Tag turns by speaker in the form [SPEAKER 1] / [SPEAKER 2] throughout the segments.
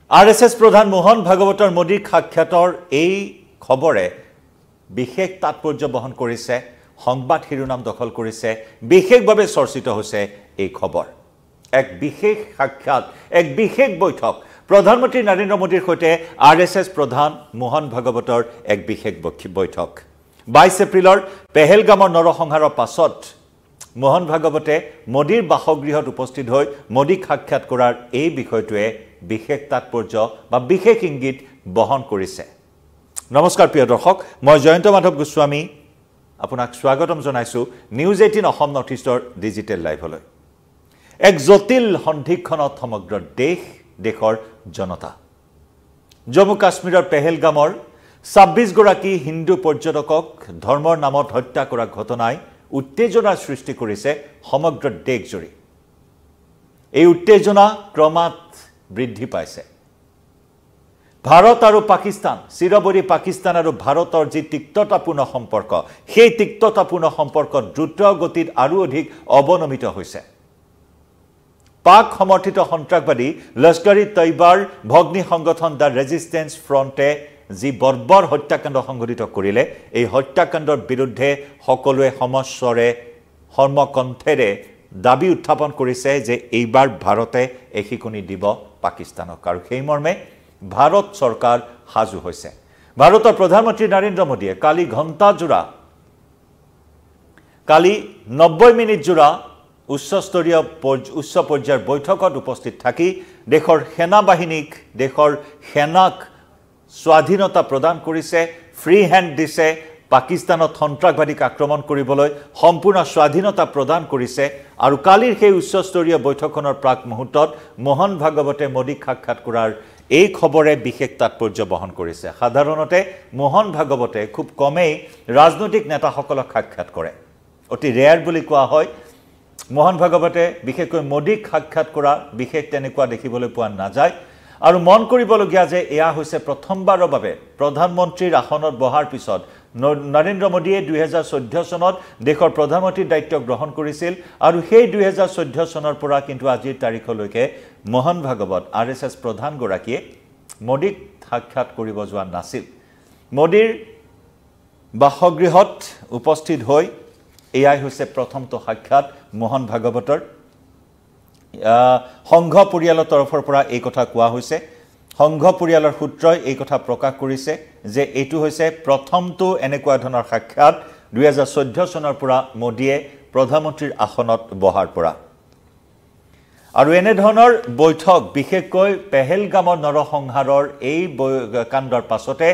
[SPEAKER 1] RSS প্ৰধান মোহন ভাগৱতৰ মোদীৰ সাক্ষাতৰ এই খবৰে বিশেষ তাৎপৰ্য বহন কৰিছে সংবাদ শিৰোনাম দখল কৰিছে বিশেষভাৱে চৰ্চিত হৈছে এই খবৰ এক বিশেষ সাক্ষাৎ এক বিশেষ বৈঠক প্ৰধানমন্ত্ৰী নৰেন্দ্ৰ মোদীৰ সৈতে RSS প্ৰধান মোহন ভাগৱতৰ এক বিশেষ বৈঠক 22 এপ্ৰিলৰ পেহেলগামৰ নৰসংহাৰৰ পাছত মোহন ভাগৱতে মোদীৰ বাসগৃহত উপস্থিত হৈ মোদীক সাক্ষাৎ কৰাৰ এই বিষয়টোৱে বিশেষ তাৎপৰ্য বা বিশেষ ইংগিত বহন কৰিছে নমস্কাৰ প্ৰিয় দৰ্শক মই জয়ন্ত মাধৱ গোস্বামী আপোনাক স্বাগতম জনাইছো নিউজ 18 অসম নৰ্থ ইষ্টৰ ডিজিটেল লাইভলৈ এক জটিল সন্ধিক্ষণত সমগ্ৰ দেশৰ জনতা জম্মু কাশ্মীৰৰ পেহেলগামৰ 26 গৰাকী হিন্দু পৰ্যটকক ধৰ্মৰ নামত হত্যা কৰা ঘটনাই উত্তেজনাৰ সৃষ্টি কৰিছে সমগ্ৰ দেশজুৰি এই উত্তেজনা ক্ৰমাৎ বৃদ্ধি পাইছে ভাৰত আৰু পাকিস্তান চিৰবৰী পাকিস্তান আৰু ভাৰতৰ যি তিক্ততাপূৰ্ণ সম্পৰ্ক সেই তিক্ততাপূৰ্ণ সম্পৰ্ক দ্ৰুত গতিত আৰু অধিক অৱনমিত হৈছে পাক সমৰ্থিত সন্ত্ৰাসবাদী লস্কৰী তৈবাৰ ভগ্নী সংগঠন দা ৰেজিষ্টেন্স ফ্ৰণ্টে যি বৰ্বৰ হত্যাকাণ্ড সংঘটিত কৰিলে এই হত্যাকাণ্ডৰ বিৰুদ্ধে সকলোৱে সমস্বৰে হৰ্মকণ্ঠেৰে দাবী উত্থাপন কৰিছে যে এইবাৰ ভাৰতে এখিকনি দিব পাকিস্তানক আৰু সেই মৰ্মে ভাৰত চৰকাৰ হাজু হৈছে ভাৰতৰ প্ৰধানমন্ত্ৰী নৰেন্দ্ৰ মোদীয়ে কালি ঘণ্টাজোৰা কালি 90 মিনিট জোৰা উচ্চ পৰ্যায়ৰ বৈঠকত উপস্থিত থাকি দেশৰ সেনাবাহিনীক দেশৰ সেনাক স্বাধীনতা প্ৰদান কৰিছে ফ্ৰী হেণ্ড দিছে পাকিস্তানত সন্ত্ৰাসবাদীক আক্ৰমণ কৰিবলৈ সম্পূৰ্ণ স্বাধীনতা প্ৰদান কৰিছে আৰু কালিৰ সেই উচ্চস্তৰীয় বৈঠকখনৰ প্ৰাক মুহূৰ্তত মোহন ভাগৱতে মোদীক সাক্ষাৎ কৰাৰ এই খবৰে বিশেষ তাৎপৰ্য বহন কৰিছে সাধাৰণতে মোহন ভাগৱতে খুব কমেই ৰাজনৈতিক নেতাসকলক সাক্ষাৎ কৰে অতি ৰেয়াৰ বুলি কোৱা হয় মোহন ভাগৱতে বিশেষকৈ মোদীক সাক্ষাৎ কৰা বিশেষ তেনেকুৱা দেখিবলৈ পোৱা নাযায় আৰু মন কৰিবলগীয়া যে এয়া হৈছে প্ৰথমবাৰৰ বাবে প্ৰধানমন্ত্ৰীৰ আসনত বহাৰ পিছত নৰেন্দ্ৰ মোদীয়ে 2014 চনত দেশৰ প্ৰধানমন্ত্ৰীৰ দায়িত্ব গ্ৰহণ কৰিছিল আৰু সেই 2014 চনৰ পৰা কিন্তু আজিৰ তাৰিখলৈকে মোহন ভাগৱত RSS প্ৰধান গৰাকীয়ে মোদীক সাক্ষাৎ কৰিব যোৱা নাছিল মোদীৰ বাসগৃহত উপস্থিত হৈ এয়াই হৈছে প্ৰথমটো সাক্ষাৎ মোহন ভাগৱতৰ সংঘ পৰিয়ালৰ তৰফৰ পৰা এই কথা কোৱা হৈছে সংঘ পৰিয়ালৰ সূত্ৰই এই কথা প্ৰকাশ কৰিছে যে এইটো হৈছে প্ৰথমটো এনেকুৱা ধৰণৰ সাক্ষাৎ 2014 চনৰ পৰা মোদীয়ে প্ৰধানমন্ত্ৰীৰ আসনত বহাৰ পৰা আৰু এনে ধৰণৰ বৈঠক বিশেষকৈ পেহেলগামৰ নৰসংহাৰৰ এই কাণ্ডৰ পাছতে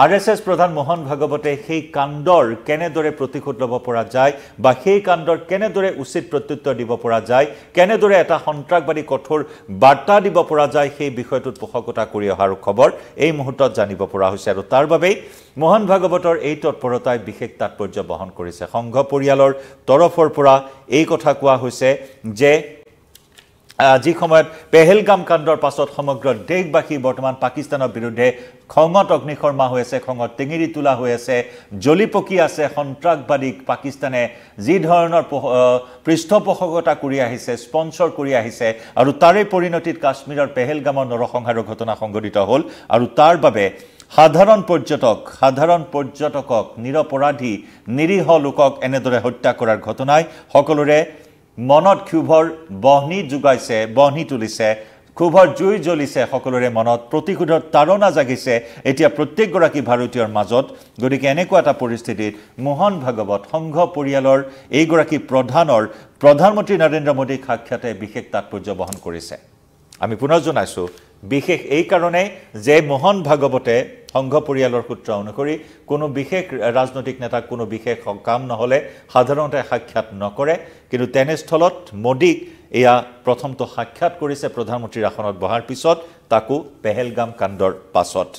[SPEAKER 1] RSS প্ৰধান মোহন ভাগৱতে সেই কাণ্ডৰ কেনেদৰে প্ৰতিশোধ ল'ব পৰা যায় বা সেই কাণ্ডৰ কেনেদৰে উচিত প্ৰত্যুত্তৰ দিব পৰা যায় কেনেদৰে এটা সন্ত্ৰাসবাদী কঠোৰ বাৰ্তা দিব পৰা যায় সেই বিষয়টোত পোষকতা কৰি অহাৰ খবৰ এই মুহূৰ্তত জানিব পৰা হৈছে আৰু তাৰ বাবেই মোহন ভাগৱতৰ এই তৎপৰতাই বিশেষ তাৎপৰ্য বহন কৰিছে সংঘ পৰিয়ালৰ তৰফৰ পৰা এই কথা কোৱা হৈছে যে আজি সময়ত পেহেলগাম কাণ্ডৰ পাছত সমগ্ৰ দেশবাসী বৰ্তমান পাকিস্তানৰ বিৰুদ্ধে খঙত অগ্নিশৰ্মা হৈ আছে খঙত টেঙিৰি তোলা হৈ আছে জলিপকি আছে সন্ত্ৰাসবাদীক পাকিস্তানে যি ধৰণৰ পৃষ্ঠপোষকতা কৰি আহিছে স্পন্সৰ কৰি আহিছে আৰু তাৰে পৰিণতিত কাশ্মীৰৰ পেহেলগামৰ নৰসংহাৰৰ ঘটনা সংঘটিত হ'ল আৰু তাৰ বাবে সাধাৰণ পৰ্যটকক নিৰপৰাধী নিৰীহ লোকক এনেদৰে হত্যা কৰাৰ ঘটনাই সকলোৰে মনত ক্ষোভৰ বহনি তুলিছে ক্ষোভৰ জুই জ্বলিছে সকলোৰে মনত প্ৰতিশোধৰ তাৰণা জাগিছে এতিয়া প্ৰত্যেকগৰাকী ভাৰতীয়ৰ মাজত গতিকে এনেকুৱা এটা পৰিস্থিতিত মোহন ভাগৱত সংঘ পৰিয়ালৰ এইগৰাকী প্ৰধানমন্ত্ৰী নৰেন্দ্ৰ মোদীক সাক্ষাতে বিশেষ তাৎপৰ্য বহন কৰিছে আমি পুনৰ জনাইছো বিশেষ এই কাৰণে যে মোহন ভাগৱতে সংঘ পৰিয়ালৰ সূত্ৰ অনুসৰি কোনো বিশেষ ৰাজনৈতিক নেতা কোনো বিশেষ কাম নহলে সাধাৰণতে সাক্ষাৎ নকৰে কিন্তু তেনেস্থলত মোদীক এয়া প্ৰথমটো সাক্ষাৎ কৰিছে প্ৰধানমন্ত্ৰীৰ আসনত বহাৰ পিছত তাকো পেহেলগাম কাণ্ডৰ পাছত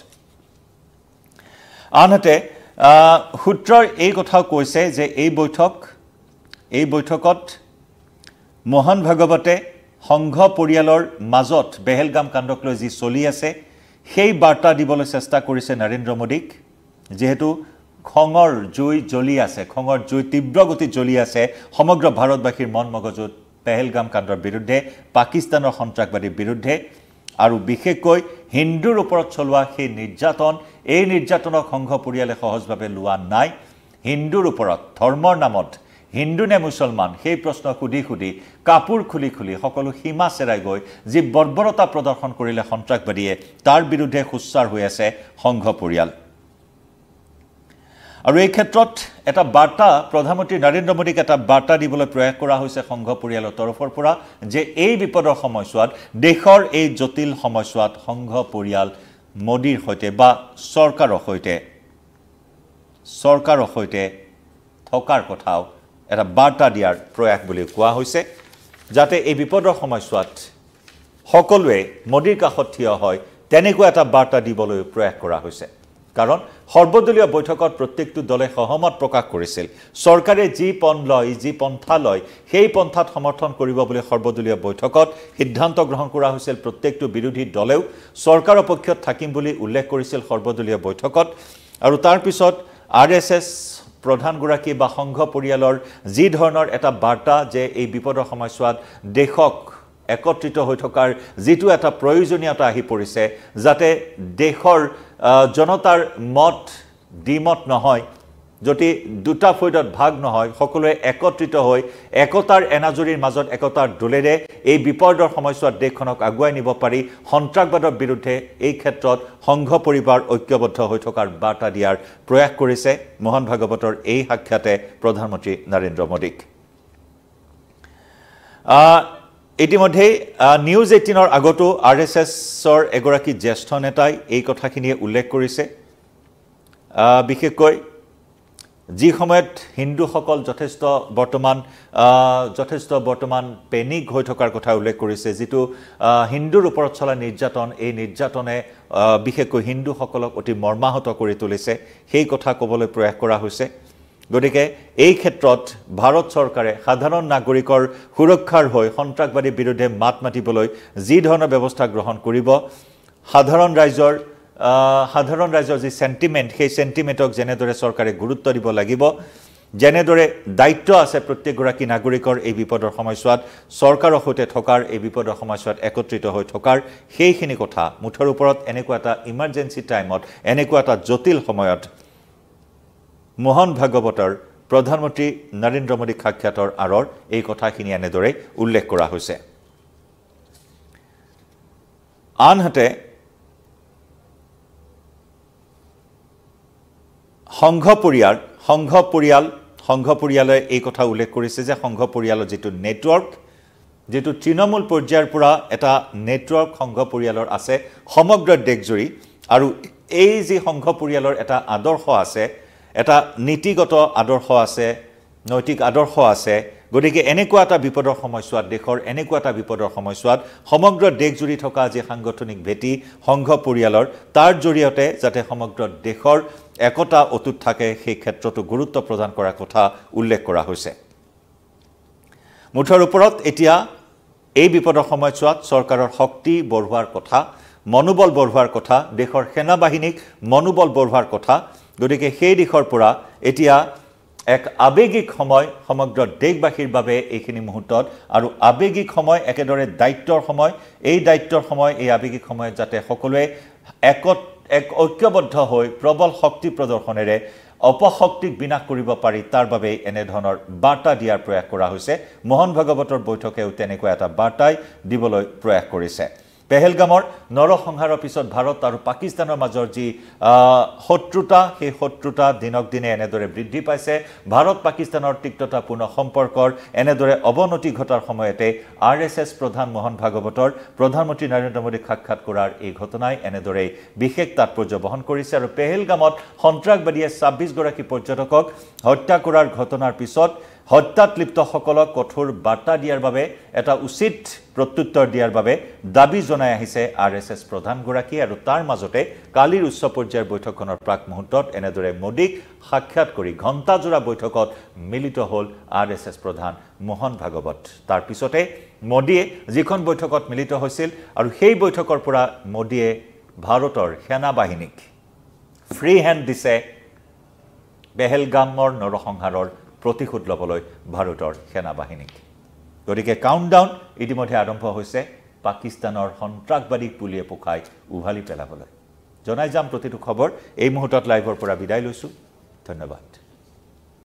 [SPEAKER 1] আনহাতে সূত্ৰৰ এই কথাও কৈছে যে এই বৈঠকত মোহন ভাগৱতে সংঘ পৰিয়ালৰ মাজত পেহেলগাম কাণ্ডক লৈ যি চলি আছে সেই বাৰ্তা দিবলৈ চেষ্টা কৰিছে নৰেন্দ্ৰ মোদীক যেহেতু খঙৰ জুই জ্বলি আছে খঙৰ জুই তীব্ৰ গতিত জ্বলি আছে সমগ্ৰ ভাৰতবাসীৰ মন মগজুত পেহেলগাম কাণ্ডৰ বিৰুদ্ধে পাকিস্তানৰ সন্ত্ৰাসবাদীৰ বিৰুদ্ধে আৰু বিশেষকৈ হিন্দুৰ ওপৰত চলোৱা সেই নিৰ্যাতন এই নিৰ্যাতনক সংঘ পৰিয়ালে সহজভাৱে লোৱা নাই হিন্দুৰ ওপৰত ধৰ্মৰ নামত হিন্দু নে মুছলমান সেই প্ৰশ্ন খুদি খুদি কাপোৰ খুলি খুলি সকলো সীমা চেৰাই গৈ যি বৰ্বৰতা প্ৰদৰ্শন কৰিলে সন্ত্ৰাসবাদীয়ে তাৰ বিৰুদ্ধে খুচ্চাৰ হৈ আছে সংঘ পৰিয়াল আৰু এই ক্ষেত্ৰত এটা বাৰ্তা প্ৰধানমন্ত্ৰী নৰেন্দ্ৰ মোদীক এটা বাৰ্তা দিবলৈ প্ৰয়াস কৰা হৈছে সংঘ পৰিয়ালৰ তৰফৰ পৰা যে এই বিপদৰ সময়ছোৱাত দেশৰ এই জটিল সময়ছোৱাত সংঘ পৰিয়াল মোদীৰ সৈতে বা চৰকাৰৰ সৈতে থকাৰ কথাও এটা বাৰ্তা দিয়াৰ প্ৰয়াস বুলি কোৱা হৈছে যাতে এই বিপদৰ সময়ছোৱাত সকলোৱে মোদীৰ কাষত থিয় হয় তেনেকুৱা এটা বাৰ্তা দিবলৈ প্ৰয়াস কৰা হৈছে কাৰণ সৰ্বদলীয় বৈঠকত প্ৰত্যেকটো দলে সহমত প্ৰকাশ কৰিছিল চৰকাৰে যি পন্থা লয় সেই পন্থাত সমৰ্থন কৰিব বুলি সৰ্বদলীয় বৈঠকত সিদ্ধান্ত গ্ৰহণ কৰা হৈছিল প্ৰত্যেকটো বিৰোধী দলেও চৰকাৰৰ পক্ষত থাকিম বুলি উল্লেখ কৰিছিল সৰ্বদলীয় বৈঠকত আৰু তাৰ পিছত আৰএছএছ প্ৰধানগৰাকী বা সংঘ পৰিয়ালৰ যি ধৰণৰ এটা বাৰ্তা যে এই বিপদৰ সময়ছোৱাত দেশক একত্ৰিত হৈ থকাৰ যিটো এটা প্ৰয়োজনীয়তা আহি পৰিছে যাতে দেশৰ জনতাৰ মত দ্বিমত নহয় যদি দুটা ফৈদত ভাগ নহয় সকলোৱে একত্ৰিত হৈ একতাৰ এনাজৰীৰ মাজত একতাৰ দোলেৰে এই বিপদৰ সময়ছোৱাত দেশখনক আগুৱাই নিব পাৰি সন্ত্ৰাসবাদৰ বিৰুদ্ধে এই ক্ষেত্ৰত সংঘ পৰিবাৰ ঐক্যবদ্ধ হৈ থকাৰ বাৰ্তা দিয়াৰ প্ৰয়াস কৰিছে মোহন ভাগৱতৰ এই সাক্ষাতে প্ৰধানমন্ত্ৰী নৰেন্দ্ৰ মোদীক ইতিমধ্যে নিউজ 18ৰ আগতো আৰএছএছৰ এগৰাকী জ্যেষ্ঠ নেতাই এই কথাখিনিয়ে উল্লেখ কৰিছে বিশেষকৈ যি সময়ত হিন্দুসকল যথেষ্ট বৰ্তমান পেনিক হৈ থকাৰ কথা উল্লেখ কৰিছে যিটো হিন্দুৰ ওপৰত চলা নিৰ্যাতন এই নিৰ্যাতনে বিশেষকৈ হিন্দুসকলক অতি মৰ্মাহত কৰি তুলিছে সেই কথা ক'বলৈ প্ৰয়াস কৰা হৈছে গতিকে এই ক্ষেত্ৰত ভাৰত চৰকাৰে সাধাৰণ নাগৰিকৰ সুৰক্ষাৰ হৈ সন্ত্ৰাসবাদীৰ বিৰুদ্ধে মাত মাতিবলৈ যি ধৰণৰ ব্যৱস্থা গ্ৰহণ কৰিব সাধাৰণ ৰাইজৰ যি সেন্টিমেন্ট সেই সেন্টিমেন্টক যেনেদৰে চৰকাৰে গুৰুত্ব দিব লাগিব যেনেদৰে দায়িত্ব আছে প্ৰত্যেকগৰাকী নাগৰিকৰ এই বিপদৰ সময়ছোৱাত চৰকাৰৰ সৈতে থকাৰ এই বিপদৰ সময়ছোৱাত একত্ৰিত হৈ থকাৰ সেইখিনি কথা মুঠৰ ওপৰত এনেকুৱা এটা ইমাৰ্জেন্সি টাইমত এনেকুৱা এটা জটিল সময়ত মোহন ভাগৱতৰ প্ৰধানমন্ত্ৰী নৰেন্দ্ৰ মোদী সাক্ষাতৰ আৰৰ এই কথাখিনি এনেদৰে উল্লেখ কৰা হৈছে আনহাতে সংঘ পৰিয়ালে এই কথা উল্লেখ কৰিছে যে সংঘ পৰিয়ালৰ যিটো নেটৱৰ্ক যেটো তৃণমূল পৰ্যায়ৰ পৰা এটা নেটৱৰ্ক সংঘ পৰিয়ালৰ আছে সমগ্ৰ দেশজুৰি আৰু এই যে সংঘ পৰিয়ালৰ এটা আদৰ্শ আছে এটা নীতিগত আদৰ্শ আছে নৈতিক আদৰ্শ আছে গতিকে এনেকুৱা এটা বিপদৰ সময়ছোৱাত দেশৰ এনেকুৱা এটা বিপদৰ সময়ছোৱাত সমগ্ৰ দেশজুৰি থকা যে সাংগঠনিক ভেটি সংঘ পৰিয়ালৰ তাৰ জৰিয়তে যাতে সমগ্ৰ দেশৰ একতা অটুট থাকে সেই ক্ষেত্ৰতো গুৰুত্ব প্ৰদান কৰাৰ কথা উল্লেখ কৰা হৈছে মুঠৰ ওপৰত এতিয়া এই বিপদৰ সময়ছোৱাত চৰকাৰৰ শক্তি বঢ়োৱাৰ কথা মনোবল বঢ়োৱাৰ কথা দেশৰ সেনা বাহিনীক মনোবল বঢ়োৱাৰ কথা গতিকে সেই দিশৰ পৰা এতিয়া এক আবেগিক সময় সমগ্ৰ দেশবাসীৰ বাবে এইখিনি মুহূৰ্তত আৰু আবেগিক সময় একেদৰে দায়িত্বৰ সময় এই দায়িত্বৰ সময় এই আবেগিক সময় যাতে সকলোৱে এক ঐক্যবদ্ধ হৈ প্ৰবল শক্তি প্ৰদৰ্শনেৰে অপশক্তিক বিনাশ কৰিব পাৰি তাৰ বাবে এনে ধৰণৰ বাৰ্তা দিয়াৰ প্ৰয়াস কৰা হৈছে মোহন ভাগৱতৰ বৈঠকেও তেনেকুৱা এটা বাৰ্তাই দিবলৈ প্ৰয়াস কৰিছে পেহেলগামৰ নৰসংহাৰৰ পিছত ভাৰত আৰু পাকিস্তানৰ মাজৰ যি শত্ৰুতা সেই শত্ৰুতা দিনক দিনে এনেদৰে বৃদ্ধি পাইছে ভাৰত পাকিস্তানৰ তিক্ততাপূৰ্ণ সম্পৰ্কৰ এনেদৰে অৱনতি ঘটাৰ সময়তে আৰএছএছ প্ৰধান মোহন ভাগৱতৰ প্ৰধানমন্ত্ৰী নৰেন্দ্ৰ মোদীক সাক্ষাৎ কৰাৰ এই ঘটনাই এনেদৰে বিশেষ তাৎপৰ্য বহন কৰিছে আৰু পেহেলগামত সন্ত্ৰাসবাদীয়ে 26 গৰাকী পৰ্যটকক হত্যা কৰাৰ ঘটনাৰ পিছত হত্যাত লিপ্তসকলক কঠোৰ বাৰ্তা দিয়াৰ বাবে এটা উচিত প্ৰত্যুত্তৰ দিয়াৰ বাবে দাবী জনাই আহিছে আৰএছএছ প্ৰধানগৰাকী আৰু তাৰ মাজতে কালিৰ উচ্চ পৰ্যায়ৰ বৈঠকখনৰ প্ৰাক মুহূৰ্তত এনেদৰে মোদীক সাক্ষাৎ কৰি ঘণ্টাজোৰা বৈঠকত মিলিত হ'ল আৰএছএছ প্ৰধান মোহন ভাগৱত তাৰ পিছতে মোদীয়ে যিখন বৈঠকত মিলিত হৈছিল আৰু সেই বৈঠকৰ পৰা মোদীয়ে ভাৰতৰ সেনা বাহিনীক ফ্ৰী হেণ্ড দিছে পেহেলগামৰ নৰসংহাৰৰ প্ৰতিশোধ ল'বলৈ ভাৰতৰ সেনা বাহিনীক গতিকে কাউণ্টডাউন ইতিমধ্যে আৰম্ভ হৈছে পাকিস্তানৰ সন্ত্ৰাসবাদীক পুলিয়ে পোখাই উভালি পেলাবলৈ জনাই যাম প্ৰতিটো খবৰ এই মুহূৰ্তত লাইভৰ পৰা বিদায় লৈছো ধন্যবাদ